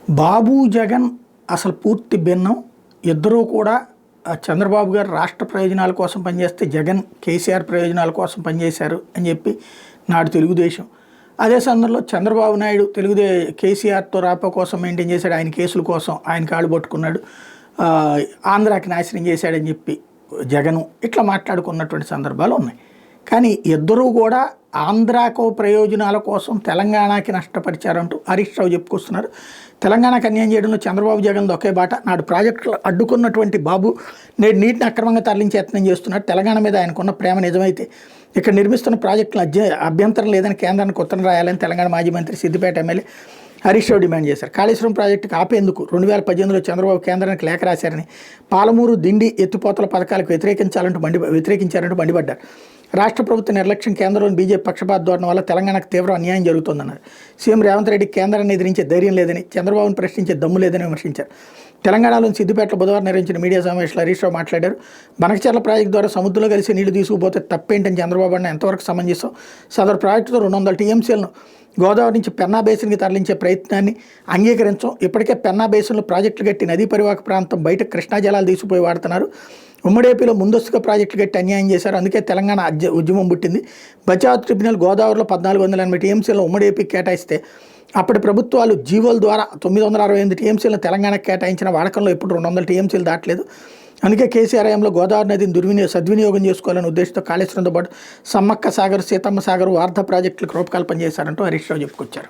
బాబు జగన్ అసలు పూర్తి భిన్నం. ఇద్దరూ కూడా చంద్రబాబు గారు రాష్ట్ర ప్రయోజనాల కోసం పనిచేస్తే జగన్ కేసీఆర్ ప్రయోజనాల కోసం పనిచేశారు అని చెప్పి నాడు తెలుగుదేశం. అదే సందర్భంలో చంద్రబాబు నాయుడు కేసీఆర్తో రాపో కోసం మెయింటైన్ చేశాడు, ఆయన కేసుల కోసం ఆయన కాళ్ళు పట్టుకున్నాడు, ఆంధ్రాకి నాశనం చేశాడని చెప్పి జగను ఇట్లా మాట్లాడుకున్నటువంటి సందర్భాలు ఉన్నాయి. కానీ ఇద్దరూ కూడా ఆంధ్రాకు ప్రయోజనాల కోసం తెలంగాణకి నష్టపరిచారంటూ హరీష్ రావు చెప్పుకొస్తున్నారు. తెలంగాణకు అన్యాయం చేయడంలో చంద్రబాబు జగన్ ఒకే బాట. నాడు ప్రాజెక్టులు అడ్డుకున్నటువంటి బాబు నేడు నీటిని అక్రమంగా తరలించే యత్నం చేస్తున్నాడు. తెలంగాణ మీద ఆయనకున్న ప్రేమ నిజమైతే ఇక్కడ నిర్మిస్తున్న ప్రాజెక్టులు అభ్యంతరం లేదని కేంద్రానికి ఉత్తరం రాయాలని తెలంగాణ మాజీ మంత్రి సిద్దిపేట ఎమ్మెల్యే హరీష్ రావు డిమాండ్ చేశారు. కాళేశ్వరం ప్రాజెక్టుకు ఆపేందుకు 2018లో చంద్రబాబు కేంద్రానికి లేఖ రాశారని, పాలమూరు దిండి ఎత్తిపోతల పథకాలకు వ్యతిరేకించారంటూ మండిపడ్డారు. రాష్ట్ర ప్రభుత్వ నిర్లక్ష్యం, కేంద్రంలోని బీజేపీ పక్షపాత ధోరణి వల్ల తెలంగాణకు తీవ్ర అన్యాయం జరుగుతోందన్నారు. సీఎం రేవంత్ రెడ్డి కేంద్రాన్ని ఎదిరించే ధైర్యం లేదని, చంద్రబాబును ప్రశ్నించే దమ్ము లేదని విమర్శించారు. తెలంగాణలోని సిద్దిపేటలో బుధవారం నిర్వహించిన మీడియా సమావేశంలో హరీష్ రావు మాట్లాడారు. బనకచెర్ల ప్రాజెక్టు ద్వారా సముద్రంలో కలిసి నీళ్లు తీసుకుపోతే తప్పేంటని చంద్రబాబు అన్న ఎంతవరకు సమంజసం? సదరు ప్రాజెక్టుతో 200 టీఎంసీలను గోదావరి నుంచి పెన్నా బేసిన్కి తరలించే ప్రయత్నాన్ని అంగీకరించం. ఇప్పటికే పెన్నా బేసిన్లో ప్రాజెక్టులు కట్టి నదీ పరివాహక ప్రాంతం బయట కృష్ణా జలాలు తీసుకుపోయి వాడుతున్నారు. ఉమ్మడి ఏపీలో ముందస్తుగా ప్రాజెక్టులు కట్టి అన్యాయం చేశారు. అందుకే తెలంగాణ ఉద్యమం పుట్టింది. బచావ్ ట్రిబ్యునల్ గోదావరిలో 1480 టీఎంసీలను ఉమ్మడి ఏపీకి కేటాయిస్తే అప్పటి ప్రభుత్వాలు జీవోల ద్వారా 968 టీఎంసీలను తెలంగాణకు కేటాయించిన వాడకంలో ఇప్పుడు 200 టీఎంసీలు దాటలేదు. అందుకే కేసీఆర్ హయాంలో గోదావరి నదిని సద్వినియోగం చేసుకోవాలనే ఉద్దేశంతో కాళేశ్వరంతో పాటు సమ్మక్క సాగర్, సీతమ్మ సాగర్, వార్ధ ప్రాజెక్టులకు రూపకల్పన చేశారంటూ హరీష్ రావు చెప్పుకొచ్చారు.